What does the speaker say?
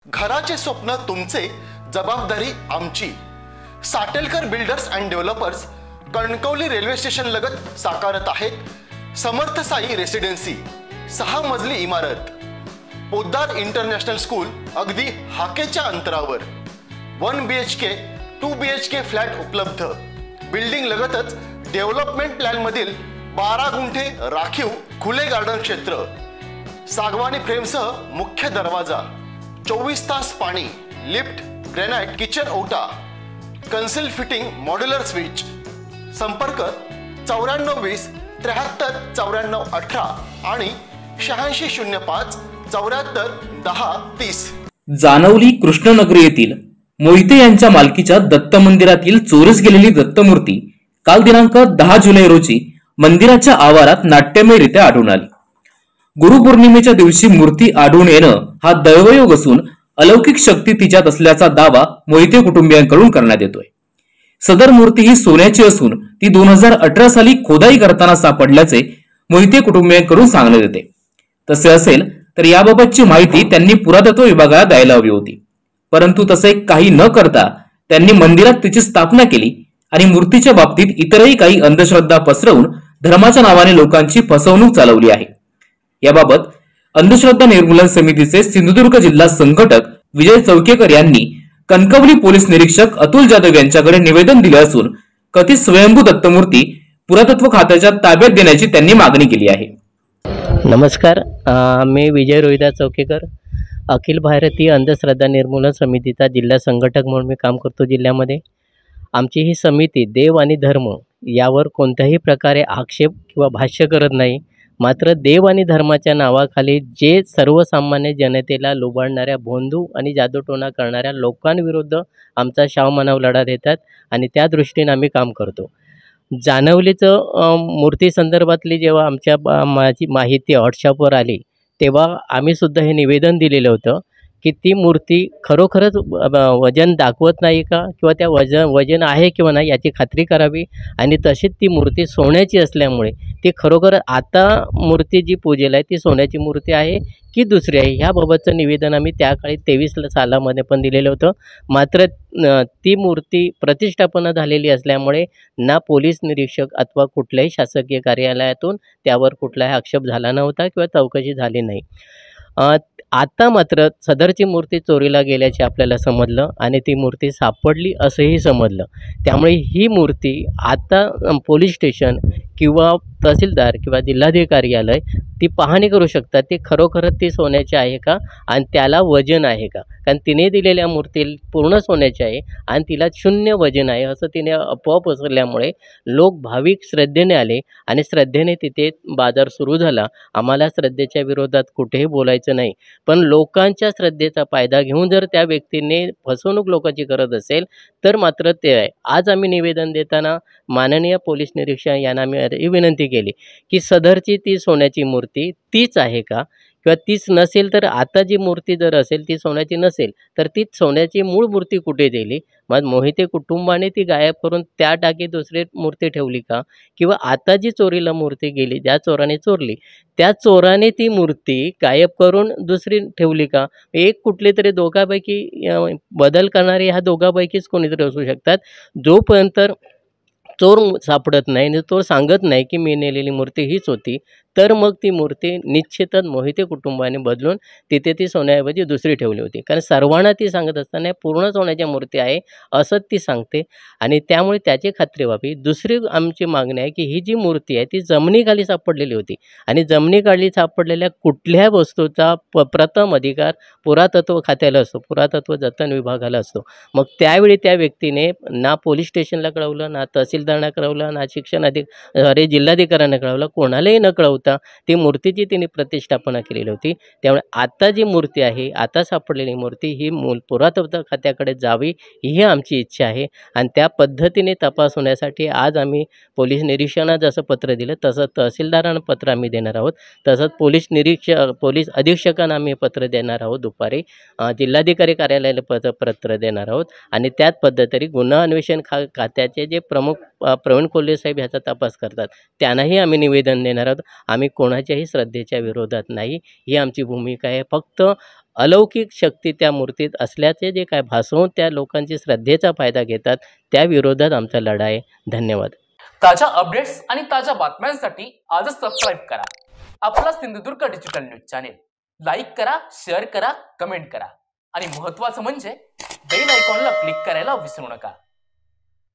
घराचे स्वप्न तुमचे, जबाबदारी आमची। Satelkar builders and developers Kankavli railway station लगत साकारत आहेत समर्थ साई रेसिडेन्सी, 6 मजली इमारत, पोद्दार इंटरनॅशनल स्कूल अगदी हाकेच्या अंतरावर, 1 BHK 2 BHK फ्लॅट उपलब्ध। बिल्डिंग लगतच डेव्हलपमेंट प्लॅन मधील 12 गुंठे राखीव खुले गार्डन क्षेत्र, सागवानी फ्रेमसह मुख्य दरवाजा, 24 तास पाणी, लिफ्ट, ग्रेनाइट किचन ओटा, कन्सिल फिटिंग मॉड्युलर स्विच। संपर्क 9420 73 94 18 आणि 8605 74 10 30। जानवली कृष्णनगरी येथील मोहिते यांच्या मालकीच्या दत्त मंदिरातील चोरीस गेलेली दत्तमूर्ती काल दिनांक 10 जुलै रोजी मंदिराच्या आवारात नाट्यमयरित्या आढळून आली। गुरुपौर्णिमेच्या दिवशी मूर्ती आढळून येणं हा दैवयोग असून अलौकिक शक्ती तिच्यात असल्याचा दावा मोहिते कुटुंबियांकडून करण्यात येतोय। सदर मूर्ती ही सोन्याची असून ती 2018 साली खोदाई करताना सापडल्याचे मोहिते कुटुंबियांकडून सांगण्यात येते। तसे असेल तर याबाबतची माहिती त्यांनी पुरातत्व विभागाला द्यायला हवी होती, परंतु तसे काही न करता त्यांनी मंदिरात तिची स्थापना केली आणि मूर्तीच्या बाबतीत इतरही काही अंधश्रद्धा पसरवून धर्माच्या नावाने लोकांची फसवणूक चालवली आहे। याबाबत अंधश्रद्धा निर्मूलन समितीचे सिंधुदुर्ग जिल्हा संघटक विजय चौकेकर यांनी कणकवली पोलीस निरीक्षक अतुल जाधव यांच्याकडे निवेदन दिले असून कथित स्वयंभू दत्तमूर्ती पुरातत्व खात्याच्या ताब्यात देण्याची त्यांनी मागणी केली आहे। नमस्कार, मी विजय रोहिदास चौकेकर, अखिल भारतीय अंधश्रद्धा निर्मूलन समितीचा जिल्हा संघटक म्हणून मी काम करतो जिल्ह्यामध्ये। आमची ही समिती देव आणि धर्म यावर कोणत्याही प्रकारे आक्षेप किंवा भाष्य करत नाही, मात्र देव आणि धर्माच्या नावाखाली जे सर्वसामान्य जनतेला लुबाडणाऱ्या भोंदू आणि जादूटोणा करणाऱ्या लोकांविरुद्ध आमचा शावमनाव लढा देतात आणि त्या दृष्टीने आम्ही काम करतो। जानवलीचं मूर्ती संदर्भातली जेव्हा माझी माहिती व्हॉट्सअपवर आली तेव्हा आम्ही सुद्धा हे निवेदन दिलेलं होतं की ती मूर्ती खरोखरच वजन दाखवत नाही का किंवा त्या वजन आहे किंवा नाही याची खात्री करावी आणि तशीच ती मूर्ती सोन्याची असल्यामुळे ती खरोखर आता मूर्ती जी पूजेला आहे ती सोन्याची मूर्ती आहे की दुसरी आहे ह्याबाबतचं निवेदन आम्ही त्या काळी 23 सालामध्ये पण दिलेलं होतं। मात्र ती मूर्ती प्रतिष्ठापना झालेली असल्यामुळे ना पोलीस निरीक्षक अथवा कुठल्याही शासकीय कार्यालयातून त्यावर कुठलाही आक्षेप झाला नव्हता किंवा चौकशी झाली नाही। आता मात्र सदरची मूर्ती चोरीला गेल्याचे आपल्याला समजलं आणि ती मूर्ती सापडली असंही समजलं। त्यामुळे ही मूर्ती आता पोलीस स्टेशन किंवा तहसीलदार किंवा जिल्हाधिकारी कार्यालय ती पाहणी करू शकतात ती खरोखरच ती सोन्याची आहे का आणि त्याला वजन आहे का, कारण तिने दिलेल्या मूर्ती पूर्ण सोन्याची आहे आणि तिला 0 वजन आहे असं तिने अफवा पसरल्यामुळे लोक भाविक श्रद्धेने आले आणि श्रद्धेने तिथे बाजार सुरू झाला। आम्हाला श्रद्धेच्या विरोधात कुठेही बोलायचं नाही, पण लोकांच्या श्रद्धेचा फायदा घेऊन जर त्या व्यक्तीने फसवणूक लोकांची करत असेल तर मात्र ते आहे। आज आम्ही निवेदन देताना माननीय पोलीस निरीक्षक यांना आम्ही विनंती केली की सदरची ती सोन्याची मूर्ती तीच आहे का किंवा तीच नसेल तर आता जी मूर्ती जर असेल ती सोन्याची नसेल तर ती सोन्याची मूळ मूर्ती कुठे गेली, मग मोहिते कुटुंबाने ती गायब करून त्या टाकी दुसरी मूर्ती ठेवली का किंवा आता जी चोरीला मूर्ती गेली ज्या चोराने चोरली त्या चोराने ती मूर्ती गायब करून दुसरी ठेवली का, एक कुठले तरी दोघांपैकी बदल करणारे ह्या दोघांपैकीच कोणीतरी असू शकतात। जोपर्यंत चोर सापडत नाही आणि चोर सांगत नाही की मी नेलेली मूर्ती हीच होती तर मग ती मूर्ती निश्चितच मोहिते कुटुंबाने बदलून तिथे ती सोन्याऐवजी दुसरी ठेवली होती, कारण सर्वांना ती सांगत असताना पूर्ण सोन्याची मूर्ती आहे असंच ती सांगते आणि त्यामुळे त्याची खात्री व्हावी। दुसरी आमची मागणी आहे की ही जी मूर्ती आहे ती जमिनीखाली सापडलेली होती आणि जमिनीखाली सापडलेल्या कुठल्याही वस्तूचा प्रथम अधिकार पुरातत्व खात्याला असतो, पुरातत्व जतन विभागाला असतो। मग त्यावेळी त्या व्यक्तीने ना पोलीस स्टेशनला कळवलं, ना तहसीलदारांना कळवलं, ना जिल्हाधिकाऱ्यांना कळवलं, कोणालाही न कळवता ती मूर्तीची तिने प्रतिष्ठापना केलेली होती। त्यामुळे आता जी मूर्ती आहे आता सापडलेली मूर्ती ही मूळ पुरातत्व खात्याकडे जावी ही आमची इच्छा आहे आणि त्या पद्धतीने तपास होण्यासाठी आज आम्ही पोलीस निरीक्षकांना जसं पत्र दिलं तसं तहसीलदारांना पत्र आम्ही देणार आहोत, तसंच पोलीस अधीक्षकांना आम्ही पत्र देणार आहोत, दुपारी जिल्हाधिकारी कार्यालयाला पत्र देणार आहोत आणि त्याच पद्धतीने गुन्हा अन्वेषण खात्याचे जे प्रमुख प्रवीण कोल्हे साहेब ह्याचा तपास करतात त्यांनाही आम्ही निवेदन देणार आहोत। आम्ही कोणाच्याही श्रद्धेच्या विरोधात नाही, ही आमची भूमिका आहे। फक्त अलौकिक शक्ती त्या मूर्तीत असल्याचे जे काय भासवून त्या लोकांची श्रद्धेचा फायदा घेतात, त्या विरोधात आमचा लढा आहे. धन्यवाद. ताज्या अपडेट्स आणि ताज्या बातम्यांसाठी आजच सबस्क्राईब करा आपला Sindhudurg digital news channel. Like करा, शेअर करा, कमेंट करा आणि महत्त्वाचं म्हणजे बेल आयकॉनला क्लिक करायला विसरू नका.